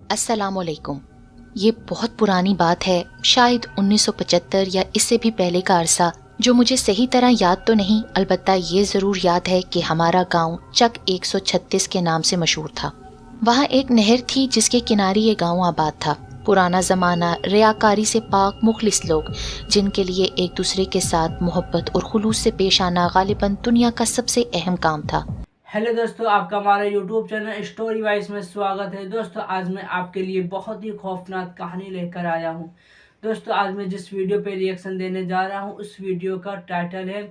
अस्सलाम वालेकुम। ये बहुत पुरानी बात है, शायद 1975 या इससे भी पहले का अरसा, जो मुझे सही तरह याद तो नहीं, अलबत्ता ये ज़रूर याद है कि हमारा गांव चक 136 के नाम से मशहूर था। वहाँ एक नहर थी जिसके किनारे ये गांव आबाद था। पुराना ज़माना, रियाकारी से पाक मुखलिस लोग, जिनके लिए एक दूसरे के साथ मोहब्बत और खुलूस से पेश आना गालिबन दुनिया का सबसे अहम काम था। हेलो दोस्तों, आपका हमारे यूट्यूब चैनल स्टोरी वाइज में स्वागत है। दोस्तों, आज मैं आपके लिए बहुत ही खौफनाक कहानी लेकर आया हूं। दोस्तों, आज मैं जिस वीडियो पे रिएक्शन देने जा रहा हूं, उस वीडियो का टाइटल है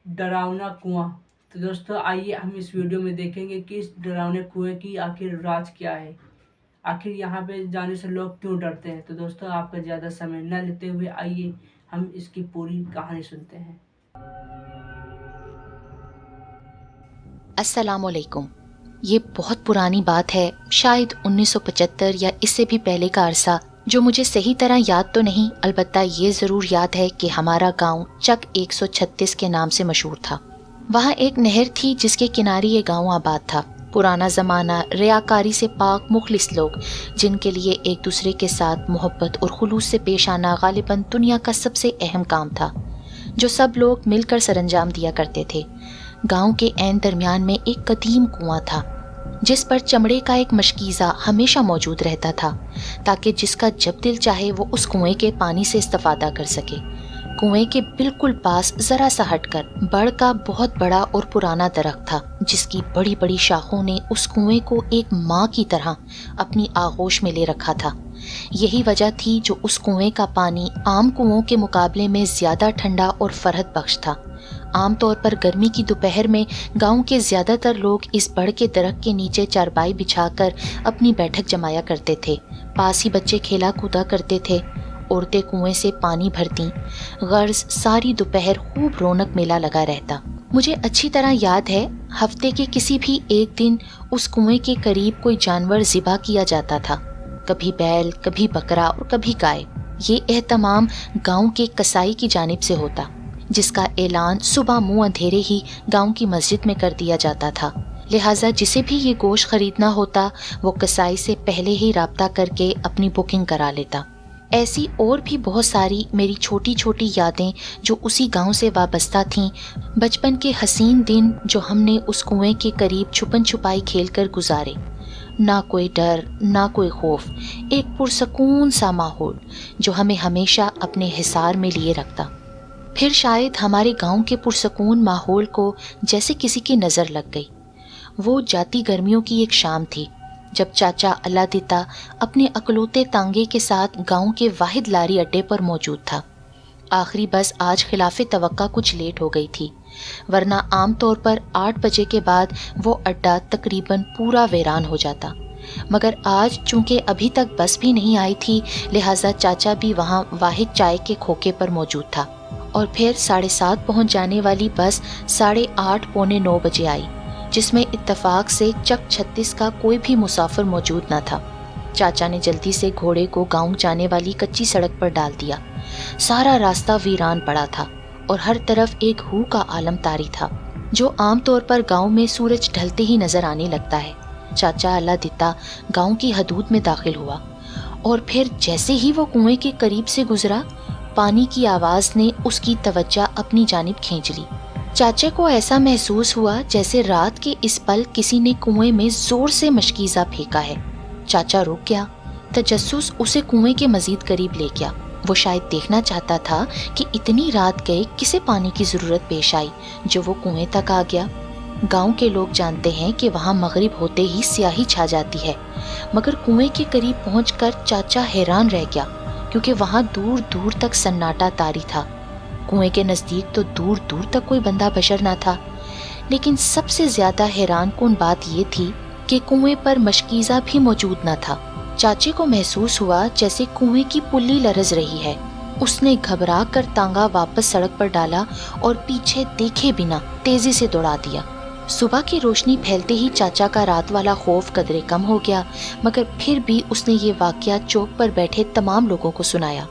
डरावना कुआं। तो दोस्तों, आइए हम इस वीडियो में देखेंगे कि इस डरावने कुएं की आखिर राज क्या है, आखिर यहाँ पे जाने से लोग क्यों डरते हैं। तो दोस्तों, आपका ज़्यादा समय न लेते हुए आइए हम इसकी पूरी कहानी सुनते हैं। अस्सलाम वालेकुम। ये बहुत पुरानी बात है, शायद 1975 या इससे भी पहले का अरसा, जो मुझे सही तरह याद तो नहीं, अलबत्ता ये ज़रूर याद है कि हमारा गांव चक 136 के नाम से मशहूर था। वहाँ एक नहर थी जिसके किनारे ये गांव आबाद था। पुराना ज़माना, रियाकारी से पाक मुखलिस लोग, जिनके लिए एक दूसरे के साथ मोहब्बत और खुलूस से पेश आना गालिबन दुनिया का सबसे अहम काम था, जो सब लोग मिलकर सरंजाम दिया करते थे। गांव के ऐन दरमियान में एक कदीम कुआं था, जिस पर चमड़े का एक मशकीज़ा हमेशा मौजूद रहता था, ताकि जिसका जब दिल चाहे वो उस कुएं के पानी से इस्तेफादा कर सके। कुएं के बिल्कुल पास ज़रा सा हटकर बड़ का बहुत बड़ा और पुराना दरख्त था, जिसकी बड़ी बड़ी शाखों ने उस कुएं को एक माँ की तरह अपनी आगोश में ले रखा था। यही वजह थी जो उस कुएं का पानी आम कुओं के मुकाबले में ज़्यादा ठंडा और फरहत बख्श था। आमतौर पर गर्मी की दोपहर में गांव के ज़्यादातर लोग इस बड़ के दरख्त के नीचे चारपाई बिछाकर अपनी बैठक जमाया करते थे। पास ही बच्चे खेला कूदा करते थे, औरतें कुएं से पानी भरती। गर्ज सारी दोपहर खूब रौनक मेला लगा रहता। मुझे अच्छी तरह याद है, हफ्ते के किसी भी एक दिन उस कुएं के करीब कोई जानवर ज़िबा किया जाता था, कभी बैल, कभी बकरा और कभी गाय। ये एहतमाम गांव के कसाई की जानिब से होता, जिसका ऐलान सुबह मुंह अंधेरे ही गांव की मस्जिद में कर दिया जाता था। लिहाजा जिसे भी ये गोश्त खरीदना होता, वो कसाई से पहले ही राब्ता करके अपनी बुकिंग करा लेता। ऐसी और भी बहुत सारी मेरी छोटी छोटी यादें जो उसी गांव से वाबस्ता थीं। बचपन के हसीन दिन जो हमने उस कुएं के करीब छुपन छुपाई खेल कर गुजारे। ना कोई डर, ना कोई खौफ, एक पुरसकून सा माहौल जो हमें हमेशा अपने हिसार में लिए रखता। फिर शायद हमारे गांव के पुरसकून माहौल को जैसे किसी की नज़र लग गई। वो जाती गर्मियों की एक शाम थी, जब चाचा अल्लाह दिता अपने अकलौते तांगे के साथ गांव के वाहिद लारी अड्डे पर मौजूद था। आखिरी बस आज खिलाफे तवक्का कुछ लेट हो गई थी, वरना आम तौर पर 8 बजे के बाद वो अड्डा तकरीबन पूरा वीरान हो जाता। मगर आज चूंकि अभी तक बस भी नहीं आई थी, लिहाजा चाचा भी वहाँ वाहिद चाय के खोखे पर मौजूद था। और फिर 7:30 पहुँच जाने वाली बस 8:30 पौने 9 बजे आई, जिसमें इत्तफाक से चक 36 का कोई भी मुसाफिर मौजूद न था। चाचा ने जल्दी से घोड़े को गांव जाने वाली कच्ची सड़क पर डाल दिया। सारा रास्ता वीरान पड़ा था और हर तरफ एक हू का आलम तारी था, जो आमतौर पर गांव में सूरज ढलते ही नजर आने लगता है। चाचा अल्लाह दिता गांव की हदूद में दाखिल हुआ, और फिर जैसे ही वो कुएं के करीब से गुजरा, पानी की आवाज़ ने उसकी तवज्जो अपनी जानिब खींच ली। चाचे को ऐसा महसूस हुआ जैसे रात के इस पल किसी ने कुएं में जोर से मशकीज़ा फेंका है। चाचा रुक गया। तजस्सुस उसे कुएं के मजीद करीब ले गया। वो शायद देखना चाहता था कि इतनी रात गए किसे पानी की ज़रूरत पेश आई जो वो कुएं तक आ गया। गांव के लोग जानते हैं कि वहाँ मगरिब होते ही स्याही छा जाती है, मगर कुएं के करीब पहुंचकर चाचा हैरान रह गया, क्योंकि वहाँ दूर दूर तक सन्नाटा तारी था। कुएं के नज़दीक तो दूर दूर तक कोई बंदा बशर न था। लेकिन सबसे ज़्यादा हैरान कुन बात ये थी कि कुएं पर मशकीज़ा भी मौजूद न था। चाचे को महसूस हुआ जैसे कुएं की पुल्ली लरज रही है। उसने घबरा कर तांगा वापस सड़क पर डाला और पीछे देखे बिना तेजी से दौड़ा दिया। सुबह की रोशनी फैलते ही चाचा का रात वाला खौफ कदरे कम हो गया, मगर फिर भी उसने ये वाकया चौक पर बैठे तमाम लोगों को सुनाया।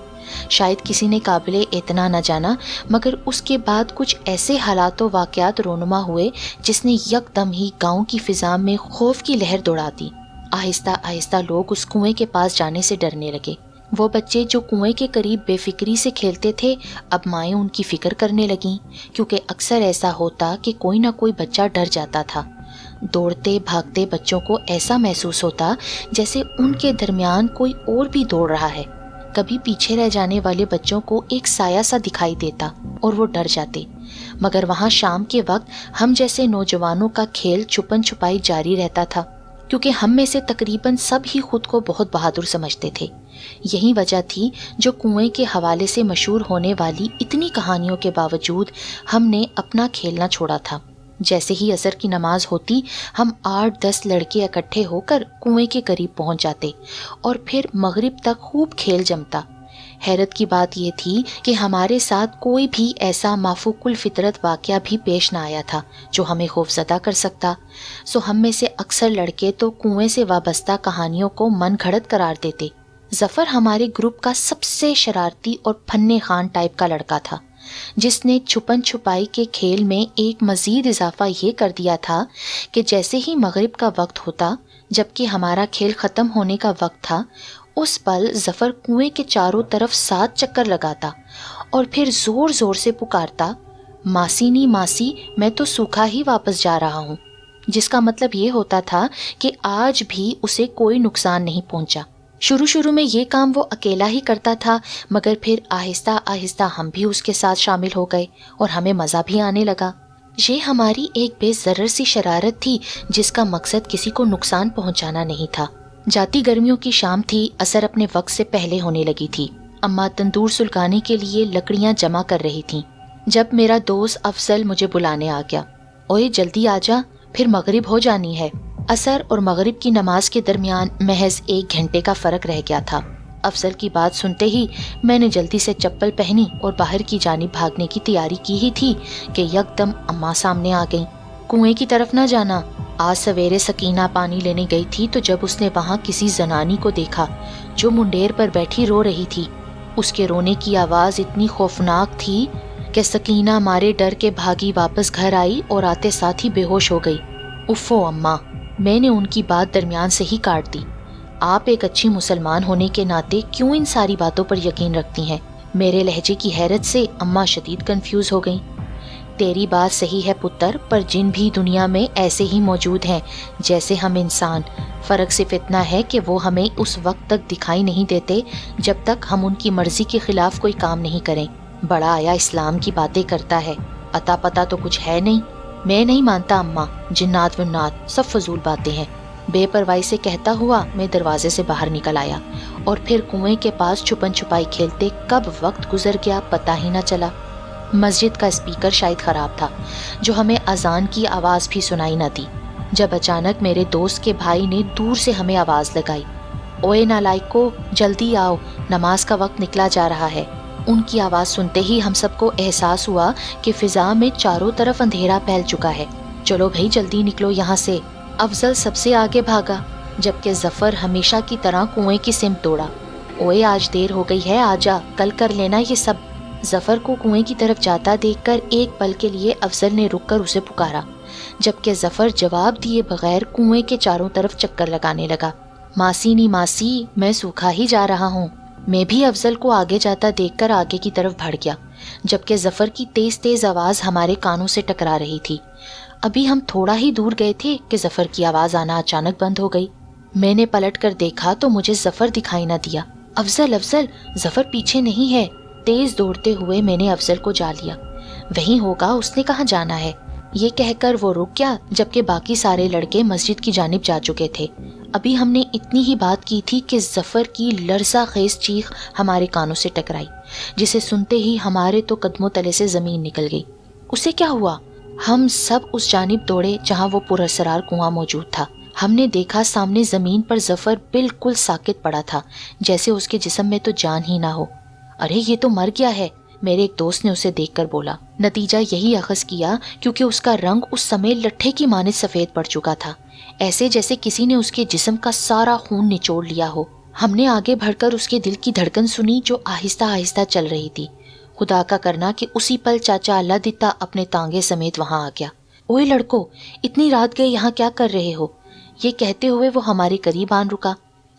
शायद किसी ने काबिले इतना न जाना, मगर उसके बाद कुछ ऐसे हालात व वाकयात रोनुमा हुए जिसने यकदम ही गांव की फिजा में खौफ की लहर दौड़ा दी। आहिस्ता आहिस्ता लोग उस कुएं के पास जाने से डरने लगे। वो बच्चे जो कुएं के करीब बेफिक्री से खेलते थे, अब माएँ उनकी फिक्र करने लगीं, क्योंकि अक्सर ऐसा होता कि कोई ना कोई बच्चा डर जाता था। दौड़ते भागते बच्चों को ऐसा महसूस होता जैसे उनके दरमियान कोई और भी दौड़ रहा है। कभी पीछे रह जाने वाले बच्चों को एक साया सा दिखाई देता और वो डर जाते। मगर वहाँ शाम के वक्त हम जैसे नौजवानों का खेल छुपन छुपाई जारी रहता था, क्योंकि हम में से तकरीबन सब ही खुद को बहुत बहादुर समझते थे। यही वजह थी जो कुएं के हवाले से मशहूर होने वाली इतनी कहानियों के बावजूद हमने अपना खेलना छोड़ा था। जैसे ही असर की नमाज होती, हम 8-10 लड़के इकट्ठे होकर कुएं के करीब पहुंच जाते और फिर मगरिब तक खूब खेल जमता। हैरत की बात यह थी कि हमारे साथ कोई भी ऐसा माफूकुल फितरत वाक़या भी पेश ना आया था जो हमें खौफज़दा कर सकता। सो हम में से अक्सर लड़के तो कुएं से वाबस्ता कहानियों को मन घड़त करार देते। जफ़र हमारे ग्रुप का सबसे शरारती और फन्ने खान टाइप का लड़का था, जिसने छुपन छुपाई के खेल में एक मज़ीद इजाफा ये कर दिया था कि जैसे ही मगरिब का वक्त होता, जबकि हमारा खेल ख़त्म होने का वक्त था, उस पल जफ़र कुएं के चारों तरफ 7 चक्कर लगाता और फिर ज़ोर ज़ोर से पुकारता, मासी नी मासी, मैं तो सूखा ही वापस जा रहा हूँ। जिसका मतलब ये होता था कि आज भी उसे कोई नुकसान नहीं पहुँचा। शुरू में ये काम वो अकेला ही करता था, मगर फिर आहिस्ता आहिस्ता हम भी उसके साथ शामिल हो गए और हमें मज़ा भी आने लगा। ये हमारी एक बेज़र्र सी शरारत थी जिसका मकसद किसी को नुकसान पहुंचाना नहीं था। जाती गर्मियों की शाम थी, असर अपने वक्त से पहले होने लगी थी। अम्मा तंदूर सुलगाने के लिए लकड़ियां जमा कर रही थीं, जब मेरा दोस्त अफजल मुझे बुलाने आ गया। ओए जल्दी आजा, फिर मगरिब हो जानी है। असर और मगरिब की नमाज के दरमियान महज 1 घंटे का फ़र्क रह गया था। अफजल की बात सुनते ही मैंने जल्दी से चप्पल पहनी और बाहर की जानिब भागने की तैयारी की ही थी कि यकदम अम्मा सामने आ गईं। कुएं की तरफ न जाना। आज सवेरे सकीना पानी लेने गई थी तो जब उसने वहाँ किसी जनानी को देखा जो मुंडेर पर बैठी रो रही थी। उसके रोने की आवाज़ इतनी खौफनाक थी कि सकीना मारे डर के भागी वापस घर आई और आते साथ ही बेहोश हो गई। उफ़ो अम्मा, मैंने उनकी बात दरमियान से ही काट दी। आप एक अच्छी मुसलमान होने के नाते क्यों इन सारी बातों पर यकीन रखती हैं? मेरे लहजे की हैरत से अम्मा शदीद कंफ्यूज हो गईं। तेरी बात सही है पुत्र, पर जिन भी दुनिया में ऐसे ही मौजूद हैं जैसे हम इंसान। फ़र्क सिर्फ इतना है कि वो हमें उस वक्त तक दिखाई नहीं देते जब तक हम उनकी मर्जी के खिलाफ कोई काम नहीं करें। बड़ा आया इस्लाम की बातें करता है, अता पता तो कुछ है नहीं। मैं नहीं मानता अम्मा, जिन्नात विन्नात सब फजूल बातें हैं। बेपरवाही से कहता हुआ मैं दरवाजे से बाहर निकल आया और फिर कुएं के पास छुपन छुपाई खेलते कब वक्त गुजर गया पता ही न चला। मस्जिद का स्पीकर शायद ख़राब था, जो हमें अजान की आवाज़ भी सुनाई न दी, जब अचानक मेरे दोस्त के भाई ने दूर से हमें आवाज़ लगाई, ओए नालायको, जल्दी आओ, नमाज का वक्त निकला जा रहा है। उनकी आवाज़ सुनते ही हम सबको एहसास हुआ कि फ़िज़ा में चारों तरफ अंधेरा फैल चुका है। चलो भाई जल्दी निकलो यहाँ से। अफजल सबसे आगे भागा, जबकि जफ़र हमेशा की तरह कुएं की सिमत दौड़ा। ओए आज देर हो गई है, आजा, कल कर लेना ये सब। जफ़र को कुएं की तरफ जाता देखकर एक पल के लिए अफजल ने रुककर उसे पुकारा, जबकि जफ़र जवाब दिए बगैर कुएं के चारों तरफ चक्कर लगाने लगा। मासी नी मासी, मैं सूखा ही जा रहा हूँ। मैं भी अफजल को आगे जाता देखकर आगे की तरफ बढ़ गया, जबकि जफ़र की तेज़ तेज़ आवाज़ हमारे कानों से टकरा रही थी। अभी हम थोड़ा ही दूर गए थे कि जफ़र की आवाज़ आना अचानक बंद हो गई। मैंने पलट कर देखा तो मुझे जफ़र दिखाई न दिया। अफजल अफजल, जफ़र पीछे नहीं है। तेज़ दौड़ते हुए मैंने अफजल को जा लिया। वहीं होगा, उसने कहाँ जाना है। ये कहकर वो रुक गया, जबकि बाकी सारे लड़के मस्जिद की जानिब जा चुके थे। अभी हमने इतनी ही बात की थी कि जफ़र की लर्ज़ा खेज़ चीख हमारे कानों से टकराई, जिसे सुनते ही हमारे तो कदमों तले से ज़मीन निकल गई। उसे क्या हुआ? हम सब उस जानिब दौड़े जहाँ वो पुरअसरार कुआं मौजूद था। हमने देखा सामने ज़मीन पर जफ़र बिल्कुल साकित पड़ा था, जैसे उसके जिस्म में तो जान ही ना हो। अरे ये तो मर गया है, मेरे एक दोस्त ने उसे देखकर बोला। नतीजा यही अखज़ किया क्योंकि उसका रंग उस समय लट्ठे की मानित सफ़ेद पड़ चुका था, ऐसे जैसे किसी ने उसके जिस्म का सारा खून निचोड़ लिया हो। हमने आगे बढ़कर उसके दिल की धड़कन सुनी जो आहिस्ता आहिस्ता चल रही थी। खुदा का करना कि उसी पल चाचा अल्लाह दिता अपने तांगे समेत वहाँ आ गया। ओए लड़को, इतनी रात गए यहाँ क्या कर रहे हो? یہ کہتے ہوئے وہ ہمارے قریب آن رکا۔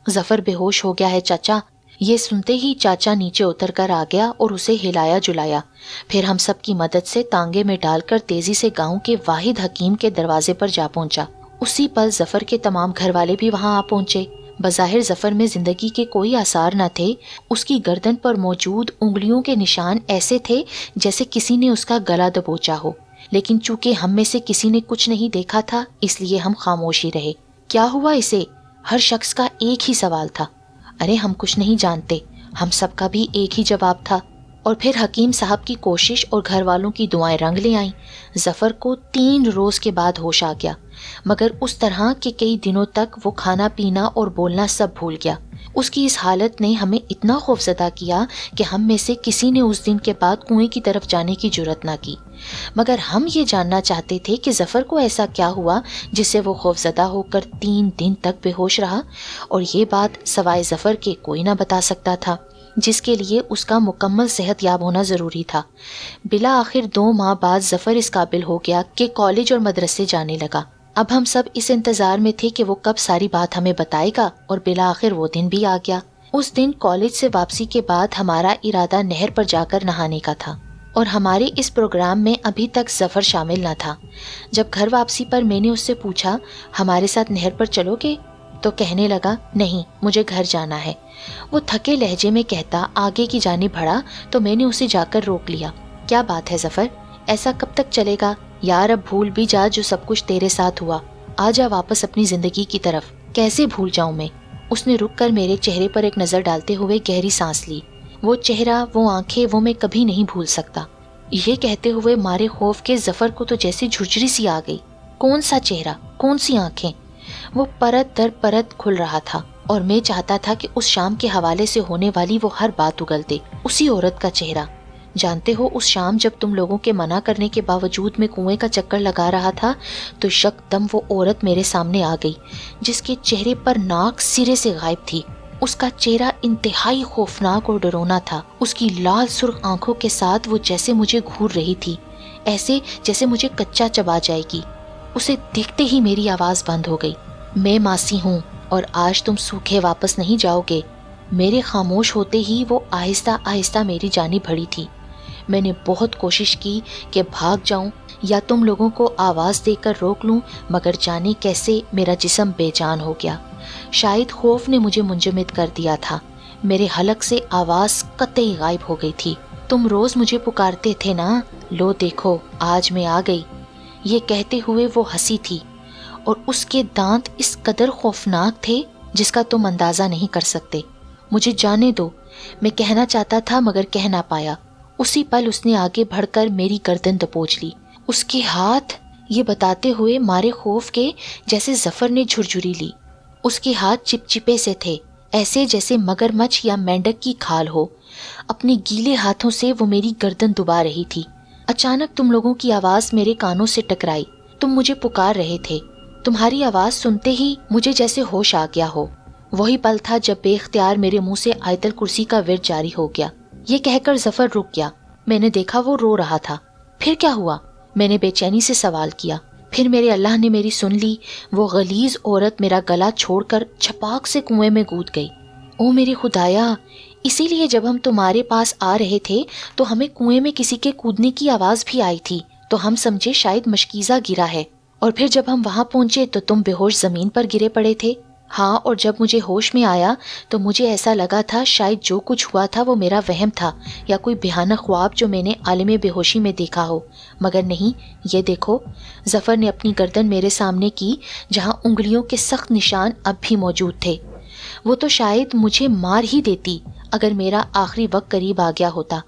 ظفر بے ہوش ہو گیا ہے چاچا۔ یہ سنتے ہی چاچا نیچے اتر کر آ گیا اور اسے ہلایا جلایا، پھر ہم سب کی مدد سے تانگے میں ڈال کر تیزی سے گاؤں کے واحد حکیم کے دروازے پر جا پہنچا۔ اسی پل ظفر کے تمام گھر والے بھی وہاں آ پہنچے۔ بظاہر ظفر میں زندگی کے کوئی آثار نہ تھے، اس کی گردن پر موجود انگلیوں کے نشان ایسے تھے جیسے کسی نے اس کا گلا دبوچا ہو، لیکن چونکہ ہم میں سے کسی نے کچھ نہیں دیکھا تھا اس لیے ہم خاموش ہی رہے۔ کیا ہوا اسے؟ ہر شخص کا ایک ہی سوال تھا۔ ارے ہم کچھ نہیں جانتے، ہم سب کا بھی ایک ہی جواب تھا۔ اور پھر حکیم صاحب کی کوشش اور گھر والوں کی دعائیں رنگ لے آئیں۔ ظفر کو 3 روز کے بعد ہوش آ گیا، مگر اس طرح کہ کئی دنوں تک وہ کھانا پینا اور بولنا سب بھول گیا۔ اس کی اس حالت نے ہمیں اتنا خوفزدہ کیا کہ ہم میں سے کسی نے اس دن کے بعد کنویں کی طرف جانے کی جرات نہ کی، مگر ہم یہ جاننا چاہتے تھے کہ ظفر کو ایسا کیا ہوا جس سے وہ خوفزدہ ہو کر 3 دن تک بے ہوش رہا، اور یہ بات سوائے ظفر کے کوئی نہ بتا سکتا تھا، جس کے لیے اس کا مکمل صحت یاب ہونا ضروری تھا۔ بلاآخر 2 ماہ بعد ظفر اس قابل ہو گیا کہ کالج اور مدرسے جانے لگا۔ اب ہم سب اس انتظار میں تھے کہ وہ کب ساری بات ہمیں بتائے گا، اور بلاآخر وہ دن بھی آ گیا۔ اس دن کالج سے واپسی کے بعد ہمارا ارادہ نہر پر جا کر نہانے کا تھا، اور ہمارے اس پروگرام میں ابھی تک ظفر شامل نہ تھا۔ جب گھر واپسی پر میں نے اس سے پوچھا ہمارے ساتھ نہر پر چلو گے، تو کہنے لگا نہیں، مجھے گھر جانا ہے۔ وہ تھکے لہجے میں کہتا آگے کی جانب بڑھا تو میں نے اسے جا کر روک لیا۔ کیا بات ہے ظفر، ایسا کب تک چلے گا؟ یار اب بھول بھی جا جو سب کچھ تیرے ساتھ ہوا، آ جا واپس اپنی زندگی کی طرف۔ کیسے بھول جاؤں میں؟ اس نے رک کر میرے چہرے پر ایک نظر ڈالتے ہوئے گہری سانس لی۔ وہ چہرہ، وہ آنکھیں، وہ میں کبھی نہیں بھول سکتا۔ یہ کہتے ہوئے مارے خوف کے ظفر کو تو جیسے جھرجھری سی آ گئی۔ کون سا چہرہ، کون سی آنکھیں؟ وہ پرت در پرت کھل رہا تھا، اور میں چاہتا تھا کہ اس شام کے حوالے سے ہونے والی وہ ہر بات اگل دے۔ اسی عورت کا چہرہ۔ جانتے ہو اس شام جب تم لوگوں کے منع کرنے کے باوجود میں کنویں کا چکر لگا رہا تھا تو یکدم وہ عورت میرے سامنے آ گئی جس کے چہرے پر ناک سرے سے غائب تھی۔ اس کا چہرہ انتہائی خوفناک اور ڈرونا تھا۔ اس کی لال سرخ آنکھوں کے ساتھ وہ جیسے مجھے گھور رہی تھی، ایسے جیسے مجھے کچا چبا جائے گی۔ اسے دیکھتے ہی میری آواز بند ہو گئی۔ میں ماسی ہوں اور آج تم سوکھے واپس نہیں جاؤ گے۔ میرے خاموش ہوتے ہی وہ آہستہ آہستہ میری جانب بڑھی تھی۔ میں نے بہت کوشش کی کہ بھاگ جاؤں یا تم لوگوں کو آواز دے کر روک لوں، مگر جانے کیسے میرا جسم بے جان ہو گیا۔ شاید خوف نے مجھے منجمد کر دیا تھا۔ میرے حلق سے آواز قطعی غائب ہو گئی تھی۔ تم روز مجھے پکارتے تھے نا، لو دیکھو آج میں آ گئی۔ یہ کہتے ہوئے وہ ہنسی تھی، اور اس کے دانت اس قدر خوفناک تھے جس کا تم اندازہ نہیں کر سکتے۔ مجھے جانے دو، میں کہنا چاہتا تھا مگر کہہ نہ پایا۔ اسی پل اس نے آگے بڑھ کر میری گردن دبوچ لی۔ اس کے ہاتھ، یہ بتاتے ہوئے مارے خوف کے جیسے ظفر نے جھرجھری لی۔ اس کے ہاتھ چپچپے سے تھے، ایسے جیسے مگرمچھ یا مینڈک کی کھال ہو۔ اپنے گیلے ہاتھوں سے وہ میری گردن دبا رہی تھی۔ اچانک تم لوگوں کی آواز میرے کانوں سے ٹکرائی۔ تم مجھے پکار رہے تھے۔ تمہاری آواز سنتے ہی مجھے جیسے ہوش آ گیا ہو۔ وہی پل تھا جب بے اختیار میرے منہ سے آیت الکرسی کا ورد جاری ہو گیا۔ یہ کہہ کر ظفر رک گیا۔ میں نے دیکھا وہ رو رہا تھا۔ پھر کیا ہوا؟ میں نے بے چینی سے سوال کیا۔ پھر میرے اللہ نے میری سن لی۔ وہ غلیظ عورت میرا گلا چھوڑ کر چھپاک سے کنویں میں کود گئی۔ او میری خدایا، اسی لیے جب ہم تمہارے پاس آ رہے تھے تو ہمیں کنویں میں کسی کے کودنے کی آواز بھی آئی تھی، تو ہم سمجھے شاید مشکیزہ گرا ہے، اور پھر جب ہم وہاں پہنچے تو تم بے ہوش زمین پر گرے پڑے تھے۔ ہاں، اور جب مجھے ہوش میں آیا تو مجھے ایسا لگا تھا شاید جو کچھ ہوا تھا وہ میرا وہم تھا یا کوئی بھیانک خواب جو میں نے عالم بے ہوشی میں دیکھا ہو، مگر نہیں۔ یہ دیکھو، ظفر نے اپنی گردن میرے سامنے کی جہاں انگلیوں کے سخت نشان اب بھی موجود تھے۔ وہ تو شاید مجھے مار ہی دیتی اگر میرا آخری وقت قریب آ گیا ہوتا،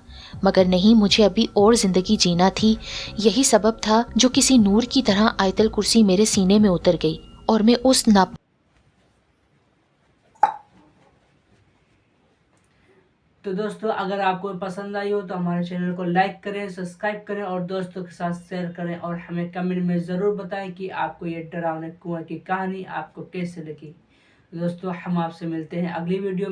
مگر نہیں، مجھے ابھی اور زندگی جینا تھی۔ یہی سبب تھا جو کسی نور کی طرح آیت الکرسی میرے سینے میں اتر گئی، اور میں اس تو دوستو اگر آپ کو پسند آئی ہو تو ہمارے چینل کو لائک کریں، سبسکرائب کریں اور دوستوں کے ساتھ شیئر کریں، اور ہمیں کمنٹ میں ضرور بتائیں کہ آپ کو یہ ڈراونے کنویں کی کہانی آپ کو کیسے لگی۔ دوستو ہم آپ سے ملتے ہیں اگلی ویڈیو میں۔